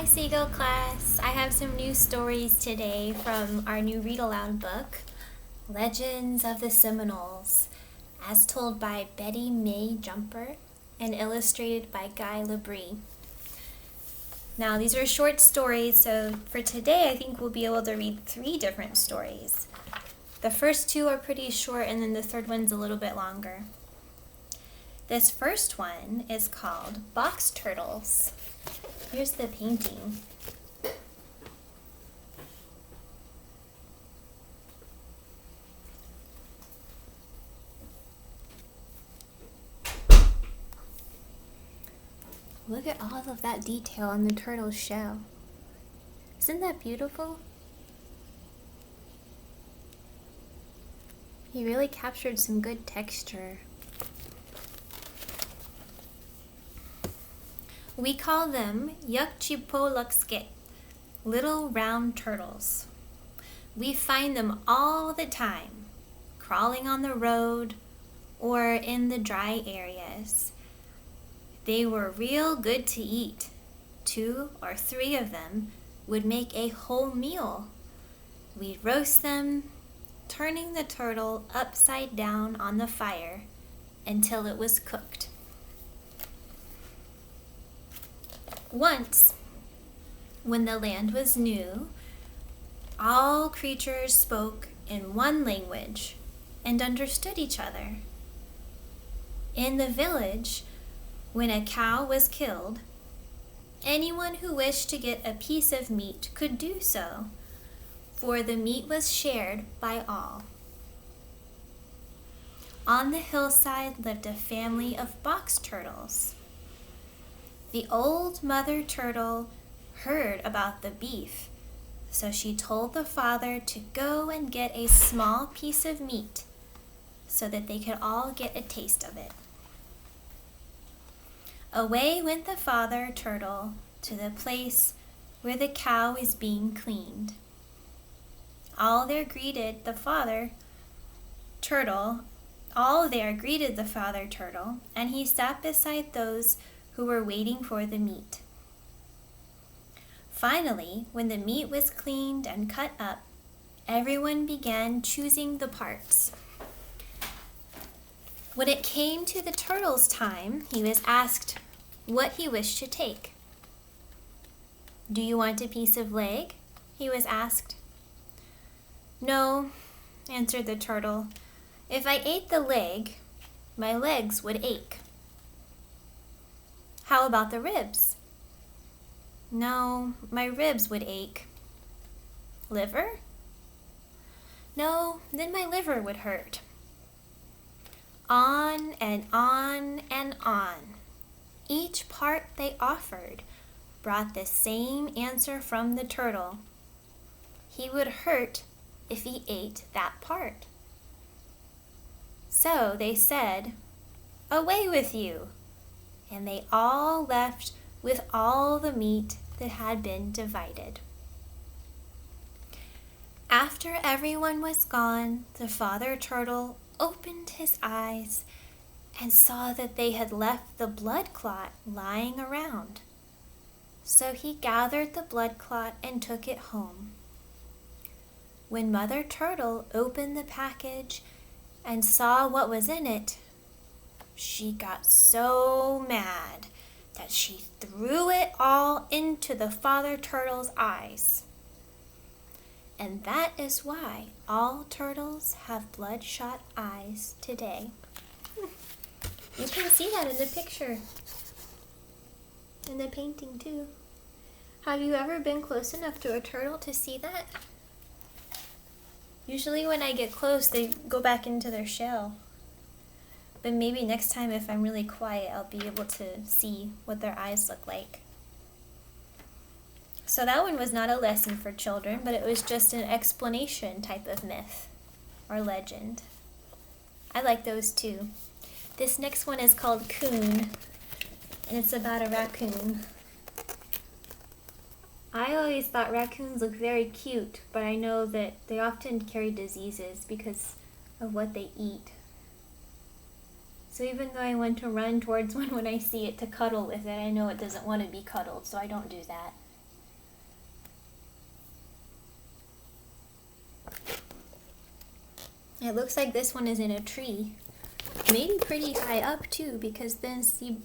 Hi Seagull class! I have some new stories today from our new Read-Aloud book, Legends of the Seminoles, as told by Betty Mae Jumper and illustrated by Guy LaBree. Now these are short stories, so for today I think we'll be able to read 3 different stories. The first 2 are pretty short and then the third one's a little bit longer. This first one is called Box Turtles. Here's the painting. Look at all of that detail on the turtle's shell. Isn't that beautiful? He really captured some good texture. We call them Yukchipolukskit, little round turtles. We find them all the time, crawling on the road or in the dry areas. They were real good to eat. 2 or 3 of them would make a whole meal. We'd roast them, turning the turtle upside down on the fire until it was cooked. Once, when the land was new, all creatures spoke in one language and understood each other. In the village, when a cow was killed, anyone who wished to get a piece of meat could do so, for the meat was shared by all. On the hillside lived a family of box turtles. The old mother turtle heard about the beef, so she told the father to go and get a small piece of meat so that they could all get a taste of it. Away went the father turtle to the place where the cow was being cleaned. All there greeted the father turtle, and he sat beside those who were waiting for the meat. Finally, when the meat was cleaned and cut up, everyone began choosing the parts. When it came to the turtle's time, he was asked what he wished to take. "Do you want a piece of leg?" he was asked. "No," answered the turtle. "If I ate the leg, my legs would ache." "How about the ribs?" "No, my ribs would ache." "Liver?" "No, then my liver would hurt." On and on and on. Each part they offered brought the same answer from the turtle. He would hurt if he ate that part. So they said, "Away with you!" and they all left with all the meat that had been divided. After everyone was gone, the father turtle opened his eyes and saw that they had left the blood clot lying around. So he gathered the blood clot and took it home. When Mother Turtle opened the package and saw what was in it, she got so mad that she threw it all into the father turtle's eyes. And that is why all turtles have bloodshot eyes today. You can see that in the picture, in the painting too. Have you ever been close enough to a turtle to see that? Usually when I get close, they go back into their shell. But maybe next time if I'm really quiet, I'll be able to see what their eyes look like. So that one was not a lesson for children, but it was just an explanation type of myth or legend. I like those too. This next one is called Coon, and it's about a raccoon. I always thought raccoons looked very cute, but I know that they often carry diseases because of what they eat. So even though I want to run towards one when I see it to cuddle with it, I know it doesn't want to be cuddled, so I don't do that. It looks like this one is in a tree. Maybe pretty high up too, because then see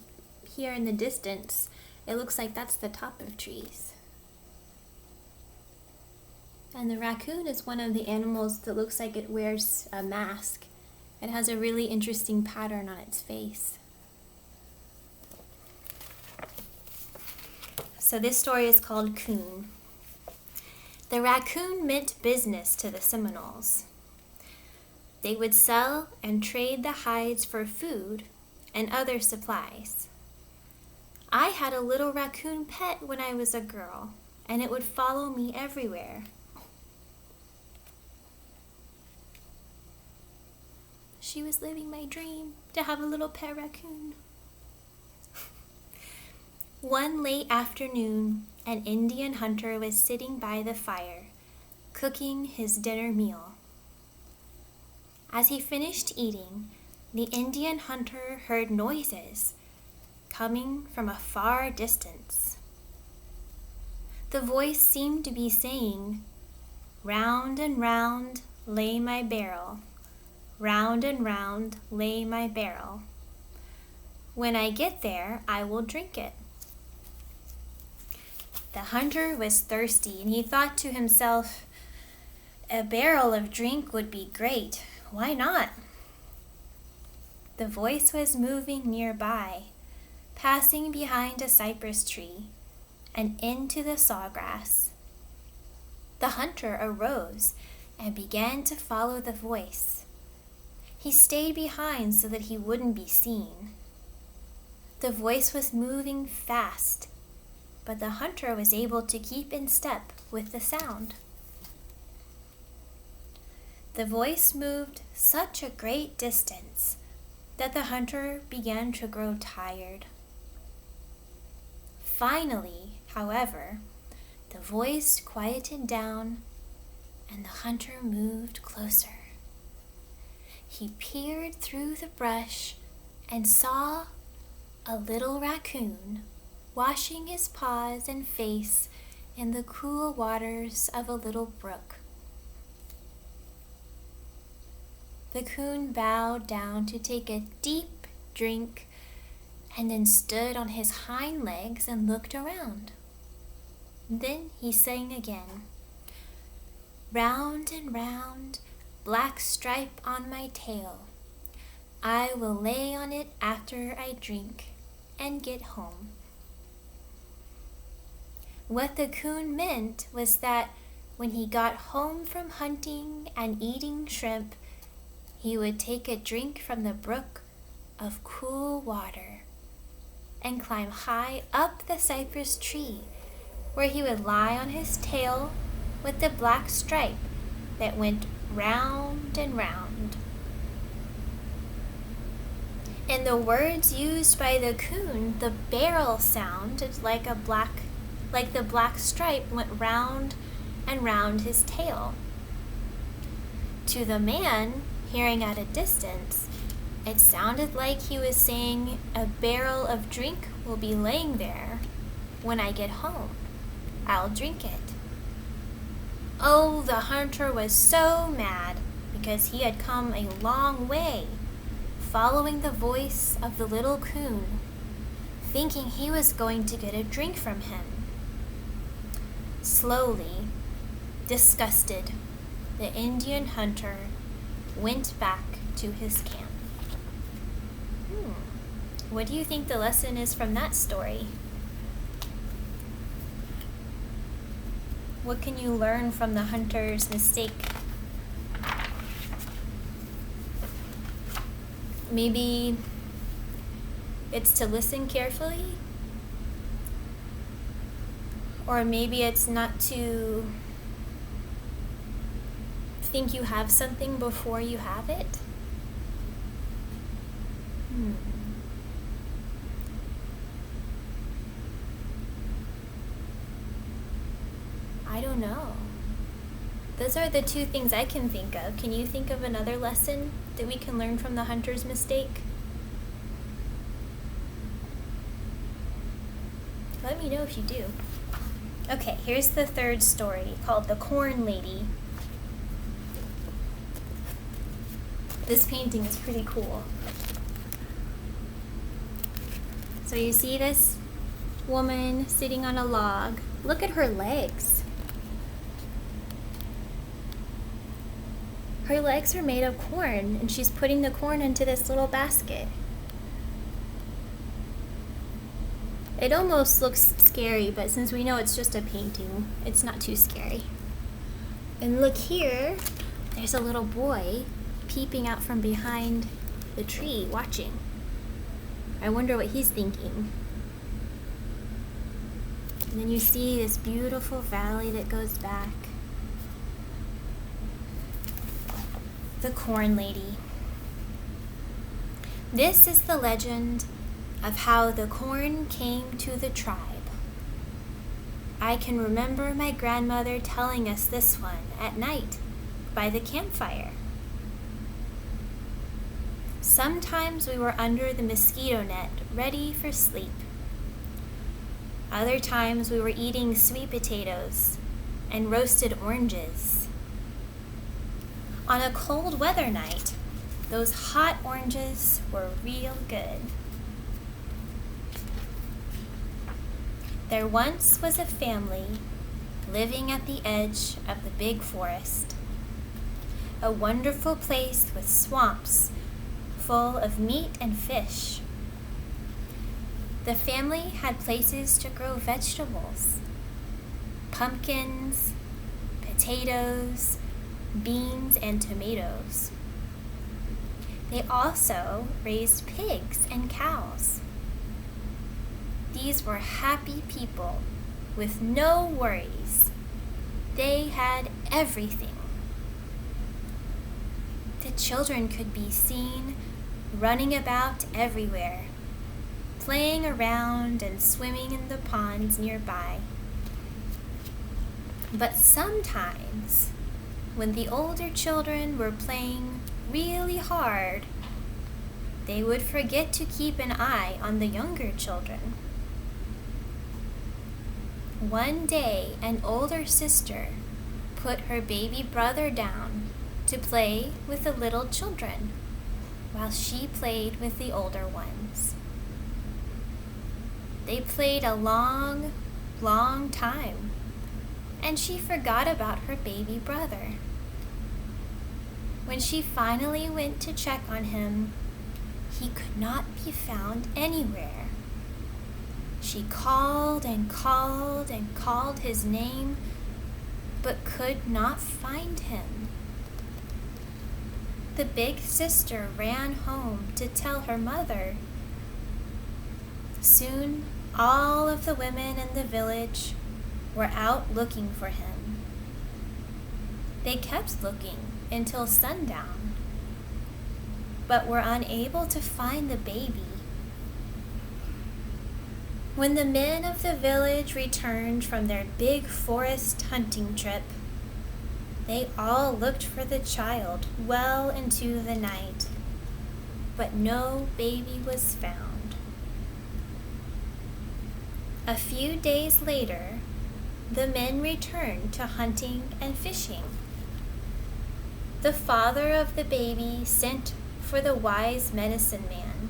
here in the distance, it looks like that's the top of trees. And the raccoon is one of the animals that looks like it wears a mask. It has a really interesting pattern on its face. So this story is called Coon. The raccoon meant business to the Seminoles. They would sell and trade the hides for food and other supplies. I had a little raccoon pet when I was a girl, and it would follow me everywhere. She was living my dream to have a little pet raccoon. One late afternoon, an Indian hunter was sitting by the fire, cooking his dinner meal. As he finished eating, the Indian hunter heard noises coming from a far distance. The voice seemed to be saying, "Round and round lay my barrel. Round and round lay my barrel. When I get there, I will drink it." The hunter was thirsty, and he thought to himself, "A barrel of drink would be great. Why not?" The voice was moving nearby, passing behind a cypress tree and into the sawgrass. The hunter arose and began to follow the voice. He stayed behind so that he wouldn't be seen. The voice was moving fast, but the hunter was able to keep in step with the sound. The voice moved such a great distance that the hunter began to grow tired. Finally, however, the voice quieted down and the hunter moved closer. He peered through the brush and saw a little raccoon washing his paws and face in the cool waters of a little brook. The coon bowed down to take a deep drink and then stood on his hind legs and looked around. Then he sang again, "Round and round, black stripe on my tail. I will lay on it after I drink and get home." What the coon meant was that when he got home from hunting and eating shrimp, he would take a drink from the brook of cool water and climb high up the cypress tree, where he would lie on his tail with the black stripe that went round and round. In the words used by the coon, the barrel sounded like the black stripe went round and round his tail. To the man, hearing at a distance, it sounded like he was saying, "A barrel of drink will be laying there. When I get home, I'll drink it." Oh, the hunter was so mad because he had come a long way, following the voice of the little coon, thinking he was going to get a drink from him. Slowly, disgusted, the Indian hunter went back to his camp. What do you think the lesson is from that story? What can you learn from the hunter's mistake? Maybe it's to listen carefully? Or maybe it's not to think you have something before you have it? I don't know. Those are the two things I can think of. Can you think of another lesson that we can learn from the hunter's mistake? Let me know if you do. Okay, here's the third story called The Corn Lady. This painting is pretty cool. So you see this woman sitting on a log. Look at her legs. Her legs are made of corn, and she's putting the corn into this little basket. It almost looks scary, but since we know it's just a painting, it's not too scary. And look here, there's a little boy peeping out from behind the tree, watching. I wonder what he's thinking. And then you see this beautiful valley that goes back. The Corn Lady. This is the legend of how the corn came to the tribe. I can remember my grandmother telling us this one at night by the campfire. Sometimes we were under the mosquito net, ready for sleep. Other times we were eating sweet potatoes and roasted oranges. On a cold weather night, those hot oranges were real good. There once was a family living at the edge of the big forest, a wonderful place with swamps full of meat and fish. The family had places to grow vegetables, pumpkins, potatoes, beans, and tomatoes. They also raised pigs and cows. These were happy people with no worries. They had everything. The children could be seen running about everywhere, playing around and swimming in the ponds nearby. But sometimes, when the older children were playing really hard, they would forget to keep an eye on the younger children. One day, an older sister put her baby brother down to play with the little children while she played with the older ones. They played a long, long time, and she forgot about her baby brother. When she finally went to check on him, he could not be found anywhere. She called and called and called his name, but could not find him. The big sister ran home to tell her mother. Soon, all of the women in the village were out looking for him. They kept looking until sundown, but were unable to find the baby. When the men of the village returned from their big forest hunting trip, they all looked for the child well into the night, but no baby was found. A few days later, the men returned to hunting and fishing. The father of the baby sent for the wise medicine man.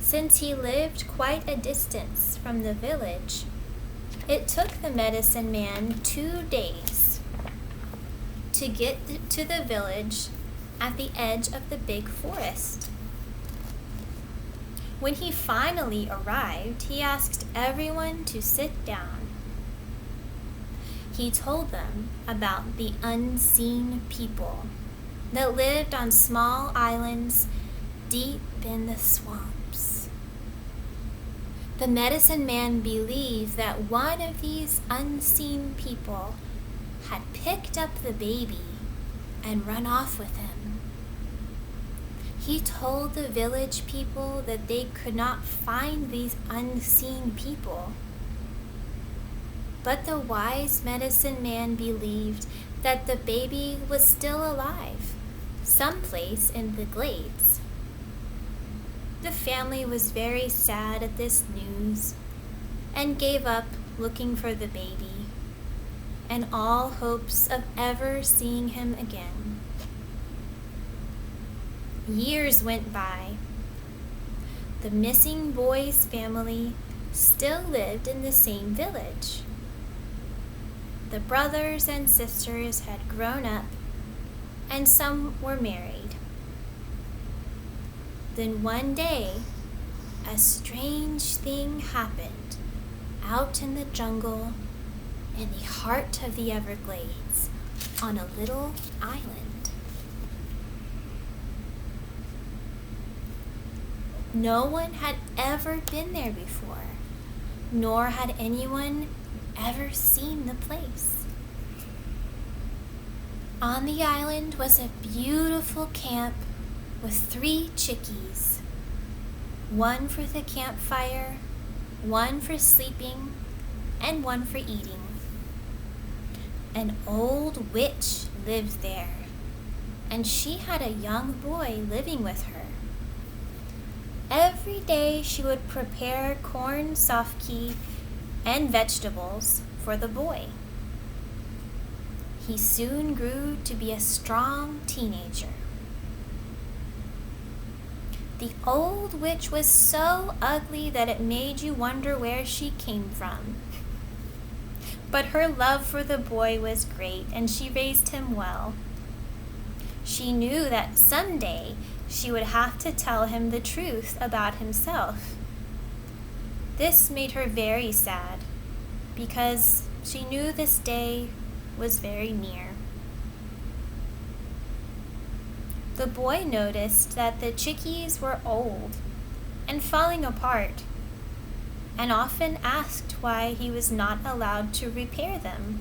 Since he lived quite a distance from the village, it took the medicine man 2 days to get to the village at the edge of the big forest. When he finally arrived, he asked everyone to sit down. He told them about the unseen people that lived on small islands deep in the swamps. The medicine man believed that one of these unseen people had picked up the baby and run off with him. He told the village people that they could not find these unseen people. But the wise medicine man believed that the baby was still alive, someplace in the glades. The family was very sad at this news and gave up looking for the baby and all hopes of ever seeing him again. Years went by. The missing boy's family still lived in the same village. The brothers and sisters had grown up, and some were married. Then one day, a strange thing happened out in the jungle in the heart of the Everglades on a little island. No one had ever been there before, nor had anyone ever seen the place. On the island was a beautiful camp with 3 chickies, one for the campfire, one for sleeping, and one for eating. An old witch lived there, and she had a young boy living with her. Every day she would prepare corn soffkee and vegetables for the boy. He soon grew to be a strong teenager. The old witch was so ugly that it made you wonder where she came from. But her love for the boy was great, and she raised him well. She knew that someday she would have to tell him the truth about himself. This made her very sad, because she knew this day was very near. The boy noticed that the chickies were old and falling apart, and often asked why he was not allowed to repair them.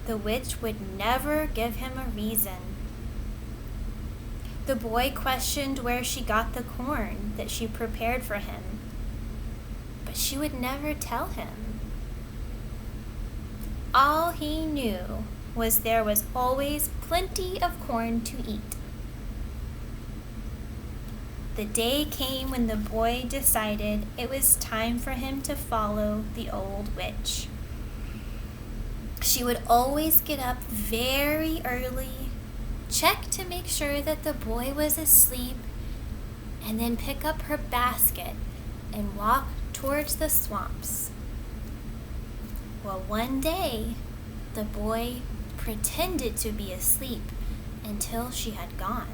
The witch would never give him a reason. The boy questioned where she got the corn that she prepared for him, but she would never tell him. All he knew was there was always plenty of corn to eat. The day came when the boy decided it was time for him to follow the old witch. She would always get up very early, check to make sure that the boy was asleep, and then pick up her basket and walk towards the swamps. Well, one day, the boy pretended to be asleep until she had gone,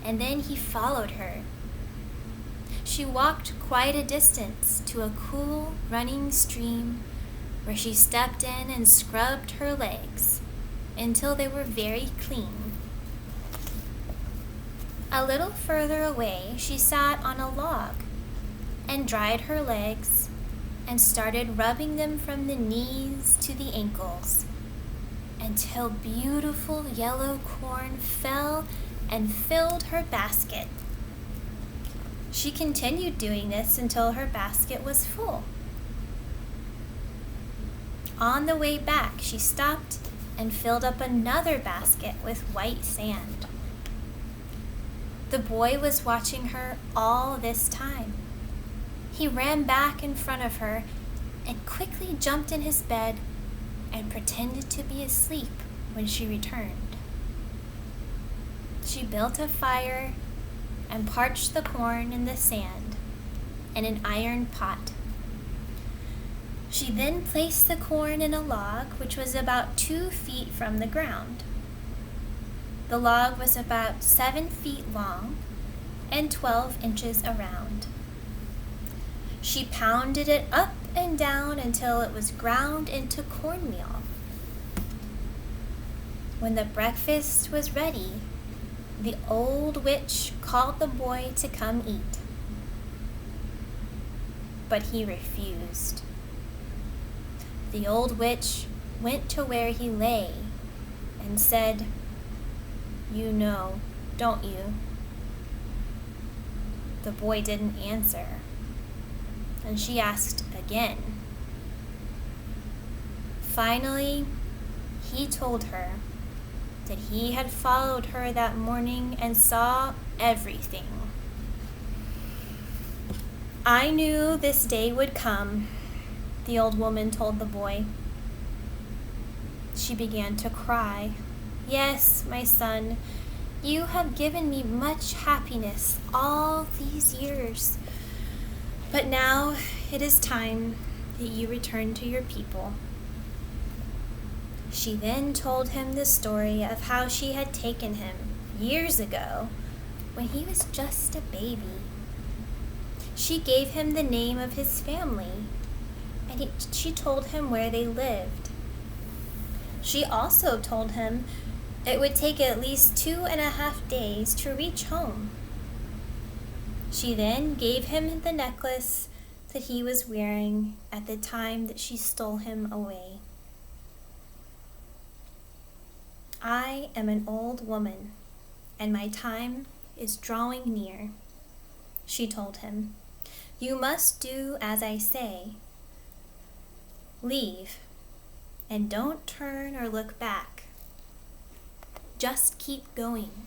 and then he followed her. She walked quite a distance to a cool running stream where she stepped in and scrubbed her legs until they were very clean. A little further away, she sat on a log and dried her legs and started rubbing them from the knees to the ankles until beautiful yellow corn fell and filled her basket. She continued doing this until her basket was full. On the way back, she stopped and filled up another basket with white sand. The boy was watching her all this time. He ran back in front of her and quickly jumped in his bed and pretended to be asleep when she returned. She built a fire and parched the corn in the sand in an iron pot. She then placed the corn in a log which was about 2 feet from the ground. The log was about 7 feet long and 12 inches around. She pounded it up and down until it was ground into cornmeal. When the breakfast was ready, the old witch called the boy to come eat. But he refused. The old witch went to where he lay and said, "You know, don't you?" The boy didn't answer, and she asked again. Finally, he told her that he had followed her that morning and saw everything. "I knew this day would come," the old woman told the boy. She began to cry. "Yes, my son, You have given me much happiness all these years. But now it is time that you return to your people." She then told him the story of how she had taken him years ago when he was just a baby. She gave him the name of his family, and she told him where they lived. She also told him it would take at least 2.5 days to reach home. She then gave him the necklace that he was wearing at the time that she stole him away. "I am an old woman, and my time is drawing near," she told him. "You must do as I say. Leave, and don't turn or look back. Just keep going.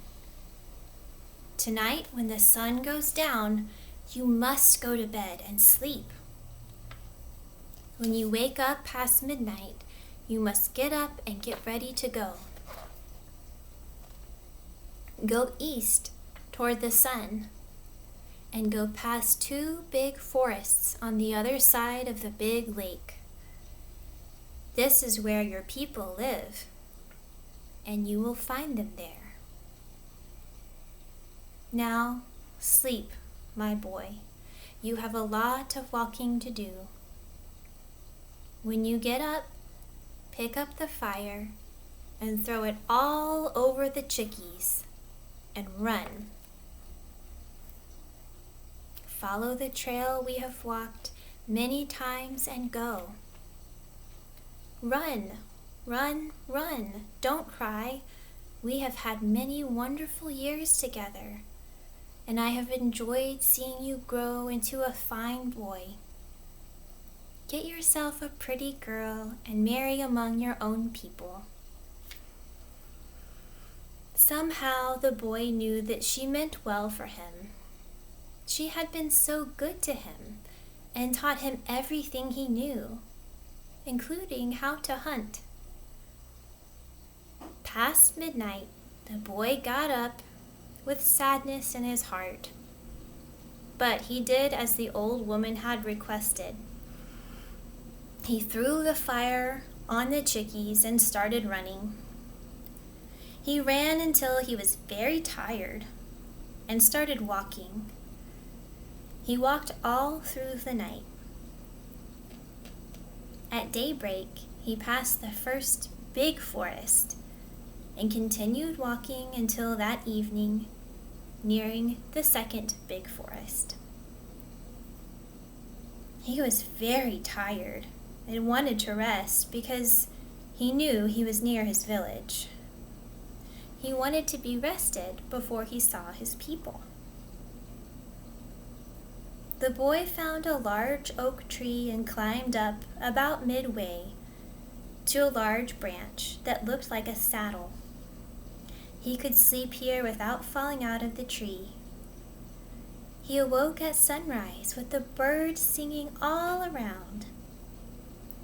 Tonight, when the sun goes down, you must go to bed and sleep. When you wake up past midnight, you must get up and get ready to go. Go east toward the sun and go past 2 big forests on the other side of the big lake. This is where your people live, and you will find them there. Now, sleep, my boy. You have a lot of walking to do. When you get up, pick up the fire and throw it all over the chickies and run. Follow the trail we have walked many times and go. Run, run, run. Don't cry. We have had many wonderful years together, and I have enjoyed seeing you grow into a fine boy. Get yourself a pretty girl and marry among your own people." Somehow the boy knew that she meant well for him. She had been so good to him and taught him everything he knew, including how to hunt. Past midnight, the boy got up with sadness in his heart, but he did as the old woman had requested. He threw the fire on the chickies and started running. He ran until he was very tired and started walking. He walked all through the night. At daybreak, he passed the first big forest and continued walking until that evening, nearing the second big forest. He was very tired and wanted to rest because he knew he was near his village. He wanted to be rested before he saw his people. The boy found a large oak tree and climbed up about midway to a large branch that looked like a saddle. He could sleep here without falling out of the tree. He awoke at sunrise with the birds singing all around.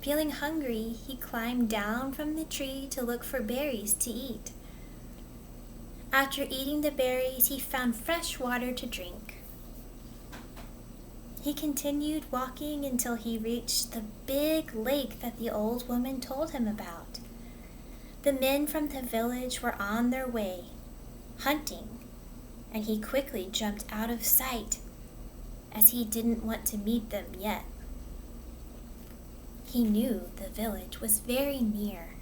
Feeling hungry, he climbed down from the tree to look for berries to eat. After eating the berries, he found fresh water to drink. He continued walking until he reached the big lake that the old woman told him about. The men from the village were on their way, hunting, and he quickly jumped out of sight as he didn't want to meet them yet. He knew the village was very near.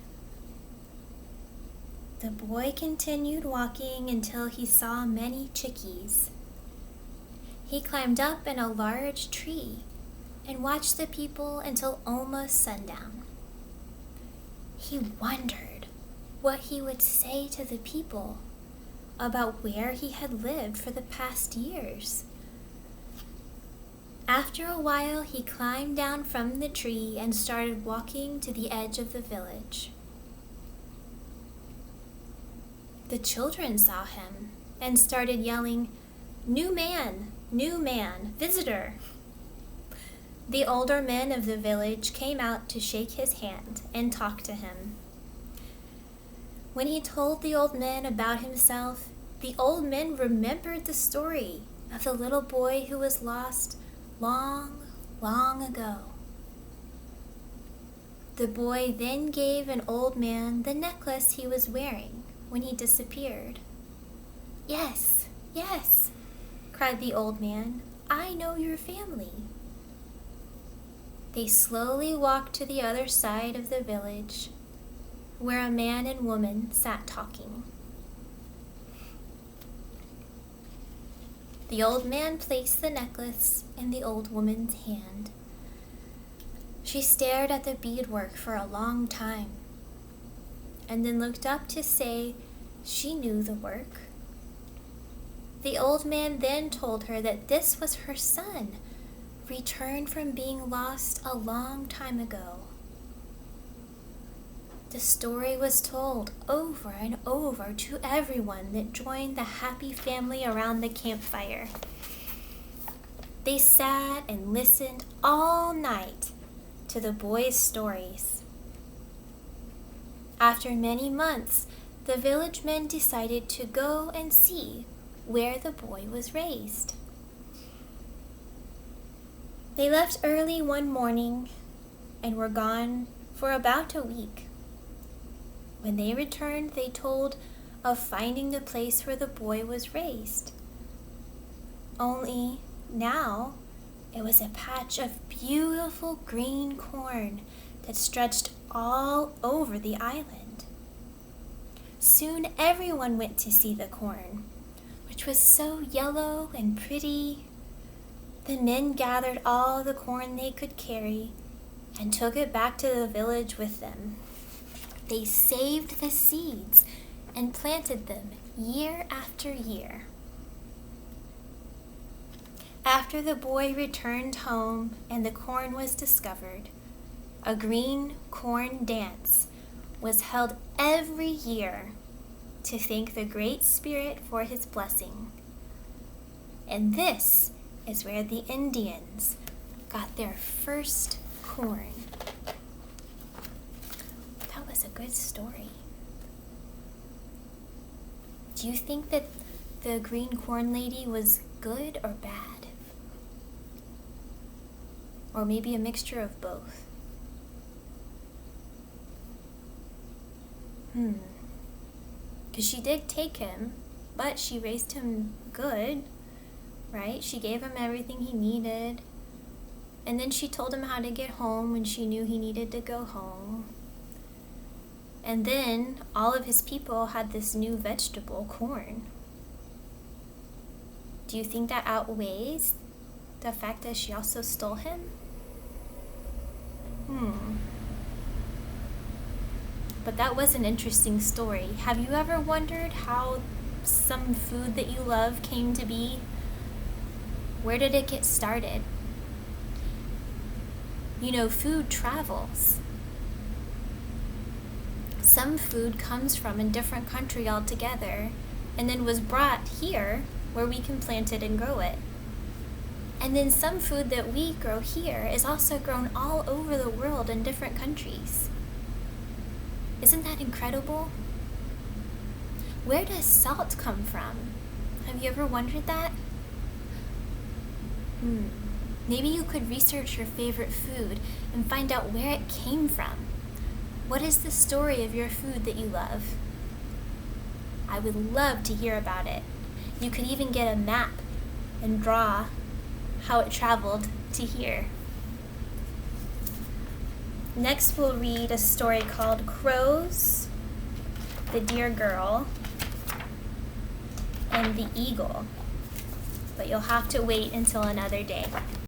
The boy continued walking until he saw many chickies. He climbed up in a large tree and watched the people until almost sundown. He wondered what he would say to the people about where he had lived for the past years. After a while, he climbed down from the tree and started walking to the edge of the village. The children saw him and started yelling, new man, visitor." The older men of the village came out to shake his hand and talk to him. When he told the old men about himself, The old men remembered the story of the little boy who was lost long, long ago. The boy then gave an old man the necklace he was wearing when he disappeared. "Yes, yes," cried the old man, "I know your family." They slowly walked to the other side of the village, where a man and woman sat talking. The old man placed the necklace in the old woman's hand. She stared at the beadwork for a long time, and then looked up to say she knew the work. The old man then told her that this was her son, returned from being lost a long time ago. The story was told over and over to everyone that joined the happy family around the campfire. They sat and listened all night to the boy's stories. After many months, the village men decided to go and see where the boy was raised. They left early one morning and were gone for about a week. When they returned, they told of finding the place where the boy was raised. Only now it was a patch of beautiful green corn that stretched all over the island. Soon everyone went to see the corn, which was so yellow and pretty. The men gathered all the corn they could carry and took it back to the village with them. They saved the seeds and planted them year after year. After the boy returned home and the corn was discovered, a green corn dance was held every year to thank the Great Spirit for his blessing. And this is where the Indians got their first corn. That was a good story. Do you think that the green corn lady was good or bad? Or maybe a mixture of both? Because she did take him, but she raised him good, right? She gave him everything he needed. And then she told him how to get home when she knew he needed to go home. And then all of his people had this new vegetable, corn. Do you think that outweighs the fact that she also stole him? But that was an interesting story. Have you ever wondered how some food that you love came to be? Where did it get started? You know, food travels. Some food comes from a different country altogether and then was brought here where we can plant it and grow it. And then some food that we grow here is also grown all over the world in different countries. Isn't that incredible? Where does salt come from? Have you ever wondered that? Maybe you could research your favorite food and find out where it came from. What is the story of your food that you love? I would love to hear about it. You could even get a map and draw how it traveled to here. Next, we'll read a story called Crows, the Dear Girl, and the Eagle. But you'll have to wait until another day.